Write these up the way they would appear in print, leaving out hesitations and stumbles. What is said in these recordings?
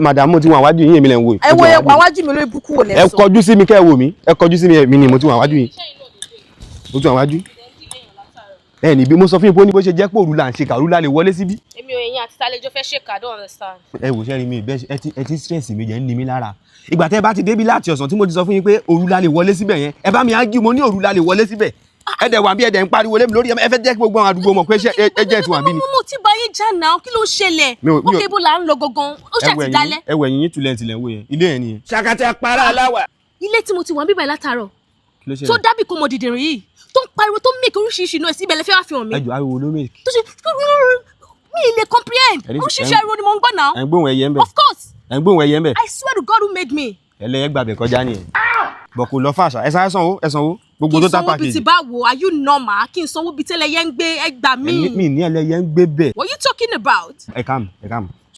Madam, mo ti wà wájú yín èmi lẹ ń wò. Ẹ wo ẹ wà wájú mi lórí buku wo lẹ sọ. Ẹ kọjú sí mi kẹ́ wò mí. Ẹ kọjú sí mi èmi ni mo ti wà wájú yín. Mo ti wà wájú. Ẹ ní bí mo sọ fún yín pé ó ní bó ṣe jẹ́ pé òru là ń ṣe kàrú la lè wọlé síbí. Èmi ò yẹn àti tálejò fẹ́ ṣe ka, don't understand. Ẹ wò ṣẹ́rí mi ẹ ti stress mi jẹ́ ń ní mi lára. Ìgbà tẹ́ bá ti débi láti ọ̀sán tí mo ti sọ fún yín pé òru la lè wọlé síbẹ̀ yẹn. Ẹ bá mi argue mo ní òru la lè wọlé síbẹ̀. Ẹ dẹ̀ wà bí ẹ dẹ̀ ń pariwo lé mi lórí ẹ fẹ́ jẹ́ kí gbogbo àwọn àdúgbò mọ̀ pé ẹ jẹ́ ti wà bí ni. Mo ti bá yín jà náà kí ló ṣẹlẹ̀? Ó kébù là ń lọ gangan. Ó ṣe ti dalẹ̀. Ẹ wò ẹ̀yin yín tulẹ̀ wo yẹn. Ilé yẹn nìyẹn. Ṣàkàtà para aláwà. Ilé tí mo ti wà bíbá látàárọ̀. Tó dábì kó mọ dìdìrín yìí. Tó ń pariwo tó make oríṣiríṣi náà síbẹ̀ lẹ fẹ́ wá fi hàn mí. Ẹ jọ ariwo ló make. Tó ṣe mi lè comprehend. Oríṣiríṣi ariwo ni mo ń gbọ́ náà. Ẹ ń gbóhùn ẹyẹ ń bẹ̀. Of course. Ẹ ń gbóhùn ẹyẹ ń bẹ̀. I swear to God who made me. Ẹlẹ́yẹ gbàbẹ̀ kọjá nìyẹn. Bọ̀ kò lọ fàṣà. Ẹ sáré sanwó. Gbogbo tó tá package. Kí n sanwó bíi ti báwo? Are you normal? Kí n sanwó bíi tẹ́lẹ̀yẹ ń gbé ẹgbàá mi. Mi ní ẹlẹ́yẹ ń gbé bẹ̀. What are you talking about? Ẹ calm.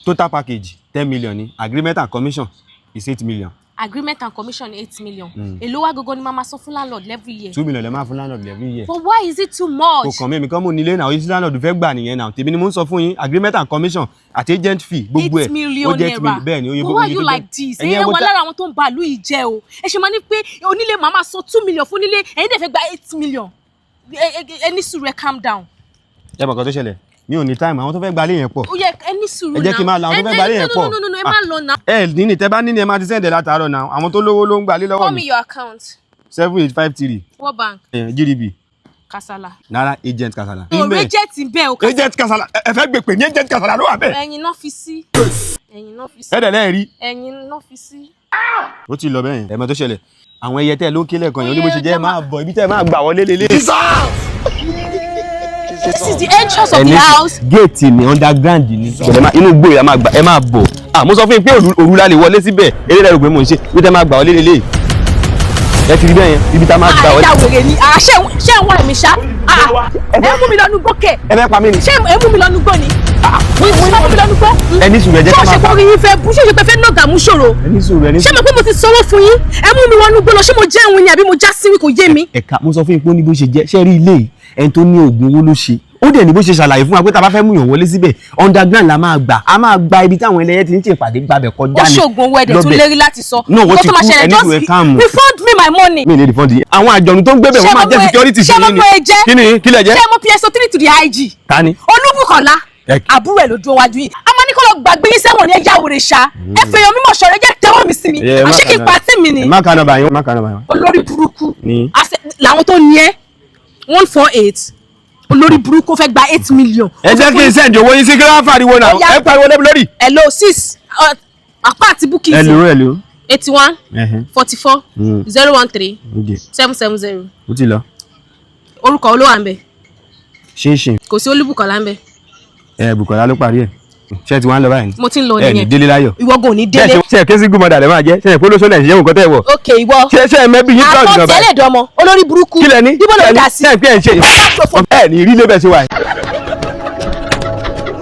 Total package 10 million ni. Agreement and commission is 8 million. Agreement and commission 8 million. Èló wá gogo ni mama sọ fún landlord every year. 2 million lè máa fún landlord every year. But why is it too much? Kò kàn mí kàn mo nílé náà oyin landlord fẹ́ gbà nìyẹn náà. Tèmi ni mo ń sọ fún yín agreement and commission àti agent fee gbogbo ẹ̀. 8 million naira. Bẹ́ẹ̀ ni oye gbogbo. Why are you like this? Ẹ̀yin wà lára àwọn tó ń ba ìlú yìí jẹ́ o. Ẹ ṣe máa ní pé onílé màmá sọ 2 million fún onílé ẹ̀yin dẹ̀ fẹ́ gba 8 million. Ẹ ní sùúrù ẹ calm down. Ẹ mọ̀ kan tó ṣẹlẹ̀. Mi ò ní time àwọn tó fẹ́ gbalé yẹn pọ̀. Ó yẹ ẹ ní sùúrù náà. Ẹ jẹ́ kí n máa la àwọn tó fẹ́ gbalé yẹn pọ̀. No, ẹ má lọ náà. Ẹ ní tẹ́ bá ní ẹ máa ti send látàárọ̀ náà. Àwọn tó lówó ló ń gbalé lọ́wọ́ mi. Call me your account. 7853. What bank? GDB. Kasala. Nara agent Kasala. No, agent bẹ́ẹ̀ o. Agent Kasala. Ẹ fẹ́ gbé pè ní agent Kasala ló wà bẹ́ẹ̀. Ẹ̀yin náà fi sí. Ẹ dẹ̀ lẹ́ẹ̀ rí. Ẹ̀yin náà fi sí. Ó ti lọ bẹ́ẹ̀. Ẹ mọ̀ tó ṣẹlẹ̀. Àwọn ẹyẹ tẹ́ ló ń kílẹ̀ kan yẹn ó ní bó ṣe jẹ́ máa bọ̀ ibi tẹ́ máa gbà wọlé lélẹ̀. This is the entrance of the house. Gate ni underground ni. Inú gbó ya ẹ máa bọ̀. Mo sọ fún yín pé òru la lè wọlé síbẹ̀. Eré lẹ́rù pé mò ń ṣe. Ibi tẹ́ máa gbà wọlé lélẹ̀. Ẹ ti rí bẹ́ẹ̀ yẹn. Ibi tá máa gbà wọlé. Àìdáwèrè ni. Ṣé ń wá ẹ̀mí ṣá? Ẹ mú mi lọ́nu gbó kẹ̀. Ẹ fẹ́ pa mí ni. Ṣé ẹ mú mi lọ́nu gbó ni? Mo mú mi lọ́nu gbó. Ẹ ní sùúrù ẹ jẹ́ ká máa. Ṣé kò rí yín fẹ́ bú? Ṣé pé fẹ́ nàgà mú ṣòro? Ẹ ní sùúrù. Ṣé mo pé mo ti sanwó fún yín? Ẹ mú mi wọnú gbó lọ. Ṣé mo jẹ́ ìwìn ni àbí mo já síwí kò yé mi? Ẹ̀ka mo sọ fún yín pé ó ní bó ṣe jẹ́. Ṣé rí ilé yìí ẹni tó ní oògùn owó ló ṣe. Ó dẹ̀ ní bó ṣe ṣàlàyé fún wa pé tá a bá fẹ́ mú yàn wọlé síbẹ̀ underground la máa gbà a máa gba ibi táwọn ẹlẹ́yẹ ti ń ṣe ìpàdé gbàbẹ̀ kọjá ní. Ó ṣoògùn owó ẹ̀dẹ̀ tún lérí láti sọ. No wọ́n ti kú ẹni tó ẹ káàmù. Refund me my money. Mi ò lè refund yìí. Àwọn àjọ̀nù tó ń gbé bẹ̀ wọ́n máa jẹ́ security sí yín ni. Kí lẹ jẹ́? Ṣé mo PSO3 to the IG? Ta ni? Olúbùkọ́lá. Àbúrò ẹ̀ ló dúró wájú yìí. A máa ní kó lọ gbàgbé yín sẹ́wọ̀n ní ẹja àwòrán ṣá. Ẹ fẹ́yàn mímọ̀ ṣọ̀rọ̀ jẹ́ tẹ́wọ́ mi sí mi. Àṣé kí n pàtí mi ni. Má kànáà bàyàn. Olórí burúkú. Làwọn tó ní ẹ́ 148. Olórí burúkú fẹ́ gba 8 million. Ẹ jẹ́ kí n send owó yín sí kí wọ́n fariwo náà. Ẹ pariwo lẹ́bi lórí. Hello 6 apá àti booking. Hello. 81 44 013 770. Ó ti lọ. Orúkọ olówó à ń bẹ. Ṣinṣin. Kò sí Olúbùkọ́lá ń bẹ. Bùkọ́lá ló parí ẹ̀. Ṣé ti wá ń lọ báyìí? Mo ti ń lọ nìyẹn. Ẹ ní délé láyọ̀. Ìwọ gan ò ní délé. Ṣé kí single mother rẹ̀ máa jẹ́? Ṣé ìpolówó sọ́nà ìṣẹ́ nǹkan tẹ́ wọ̀? Ok ìwọ. Ṣé mẹ́bí yín proud náà báyìí? Àtọ̀ tẹ́lẹ̀ dọ́mọ olórí burúkú. Kílẹ̀ ní? Bíbọ̀ ló dà sí. Ṣé ẹ̀ ń ṣe? Ẹ ní rí lébẹ̀ ṣe wà.